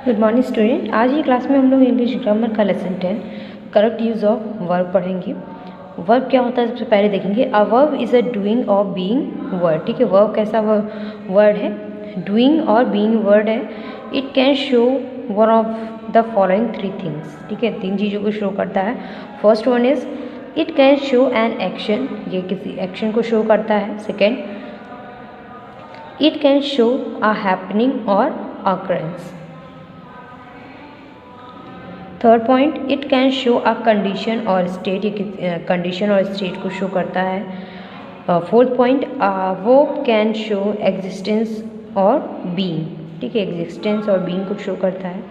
Good morning student. आज की class में हम लोग इंग्लिश ग्रामर का lesson 10 correct use of verb पढ़ेंगे। वर्ब क्या होता है सबसे पहले देखेंगे। A verb is a doing और बीइंग वर्ड। ठीक है, वर्ब कैसा वर्ड है? डूइंग और बीइंग वर्ड है। It can show one of the following 3 things. ठीक है, 3 चीज़ों को शो करता है। First one is it can show an action, ये किसी एक्शन को शो करता है। Second, it can show a happening और occurrence. Third point, it can show a condition और स्टेट, ये कंडीशन और स्टेट को शो करता है। फोर्थ पॉइंट, वो कैन शो एग्जिस्टेंस और बीइंग। ठीक है, एग्जिस्टेंस और बीइंग को शो करता है।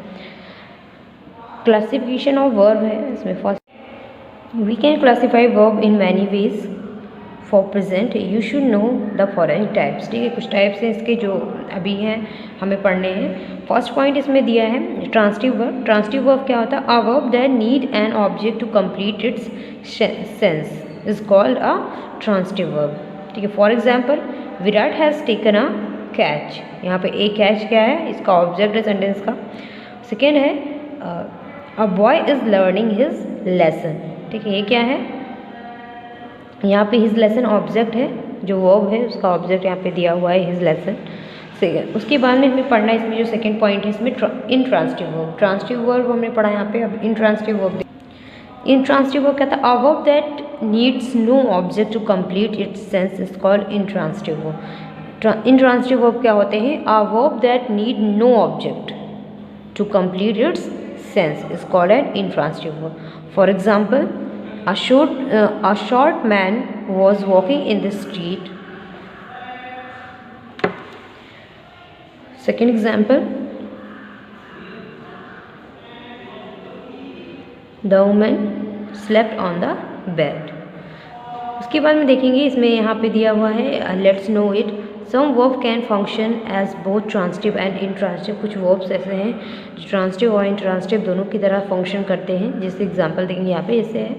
क्लासिफिकेशन ऑफ वर्ब है इसमें। First, we can classify verb in many ways. For present you should know the following types. ठीक है, कुछ टाइप्स हैं इसके जो अभी हैं हमें पढ़ने हैं। फर्स्ट पॉइंट इसमें दिया है ट्रांसटिव वर्ब। ट्रांसटिव वर्ब क्या होता है? A verb that need an object to complete its sense is called a transitive verb. ठीक है, for example Virat has taken a catch. यहाँ पे ए कैच क्या है? इसका ऑब्जेक्ट है सेंटेंस का। सेकेंड है a boy is learning his lesson. ठीक है, ये क्या है? यहाँ पे हिज लेसन ऑब्जेक्ट है, जो वर्ब है उसका ऑब्जेक्ट यहाँ पे दिया हुआ है हिज लेसन। उसके बाद में हमें पढ़ना है इसमें जो सेकंड पॉइंट है इसमें इंट्रांसिटिव वर्ब। ट्रांसिटिव वर्ब हमने पढ़ा यहाँ पे। अब इंट्रांसिटिव वर्ब, इंट्रांसिटिव वर्ब कहता है a verb that needs no object to complete its sense is called intransitive verb. Intransitive verb क्या होते हैं? A verb that need no object to complete its sense is called an intransitive verb. For example, a short man was walking in the street. Second example, the woman slept on the bed. उसके बाद में देखेंगे इसमें यहाँ पे दिया हुआ है let's know it. Some verb can function as both transitive and intransitive. कुछ वर्ब्स ऐसे हैं जो ट्रांसिटिव और इंट्रांसिटिव दोनों की तरह फंक्शन करते हैं। जैसे एग्जांपल देखेंगे यहाँ पे, जैसे है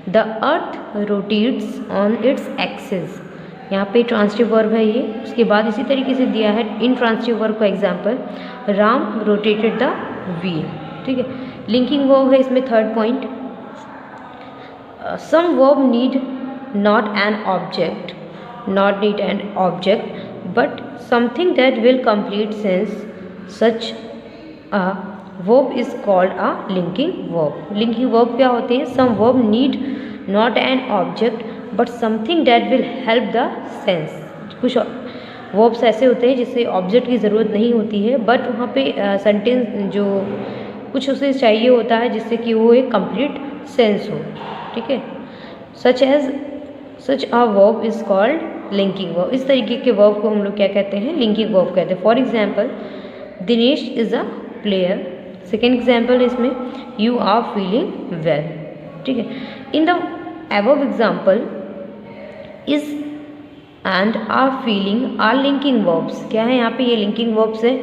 the earth rotates on its axis. यहाँ पे ट्रांसिटिव वर्ब है ये। उसके बाद इसी तरीके से दिया है इंट्रांसिटिव वर्ब का example, Ram rotated the wheel. ठीक है, लिंकिंग वर्ब है इसमें third point. Some verb need not an object but something that will complete sense. Such a verb is called a linking verb. Linking verb क्या होते हैं? some verb need not an object but something that will help the sense. कुछ verbs ऐसे होते हैं जिससे object की ज़रूरत नहीं होती है बट वहाँ पे सेंटेंस जो कुछ उसे चाहिए होता है जिससे कि वो एक कंप्लीट सेंस हो। ठीक है, such a verb is called linking verb. इस तरीके के वर्ब को हम लोग क्या कहते हैं? लिंकिंग वर्ब कहते हैं। For example Dinesh is a player. Second example इसमें यू आर फीलिंग वेल। ठीक है, in the above example is and are feeling are linking verbs. क्या है यहाँ पे? ये लिंकिंग वर्ब्स है।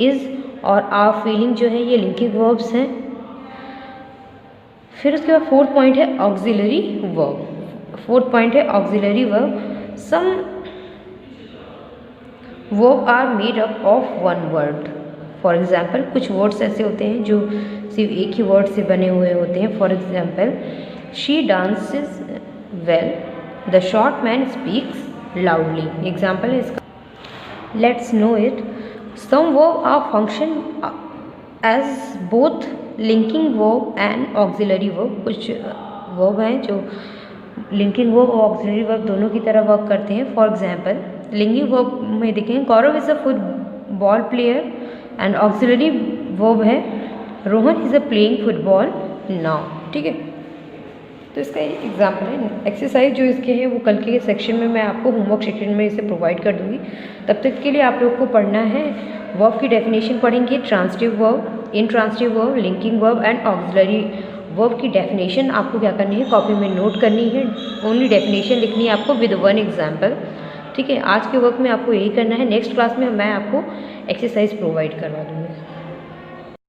इज और आर फीलिंग जो है ये लिंकिंग वर्ब्स हैं। फिर उसके बाद फोर्थ पॉइंट है ऑक्सिलरी वर्ब। फोर्थ पॉइंट है auxiliary verb. Some verb are made up of one word. For example कुछ वर्ड्स ऐसे होते हैं जो सिर्फ एक ही वर्ड से बने हुए होते हैं। For example she dances well, the short man speaks loudly. Example है इसका। Let's know it. Some verb are function as both linking verb and auxiliary verb. कुछ वर्ब हैं जो लिंकिंग वर्ब और ऑक्सिलरी वर्ब दोनों की तरह वर्क करते हैं। फॉर एग्जाम्पल लिंकिंग वर्ब में देखें Gaurav is a football player and auxiliary verb है Rohan is a playing football now. ठीक है, तो इसका एग्जाम्पल है। एक्सरसाइज जो इसके हैं वो कल के सेक्शन में मैं आपको होमवर्क सेक्शन में इसे प्रोवाइड कर दूँगी। तब तक के लिए आप लोग को पढ़ना है वर्ब की डेफिनेशन पढ़ेंगे, transitive verb, intransitive verb, linking verb and auxiliary verb की डेफिनेशन आपको क्या करनी है? कॉपी में नोट करनी है। ओनली डेफिनेशन लिखनी है आपको विद वन एग्जाम्पल। ठीक है, आज के वर्क में आपको यही करना है। नेक्स्ट क्लास में मैं आपको एक्सरसाइज प्रोवाइड करवा दूँगी।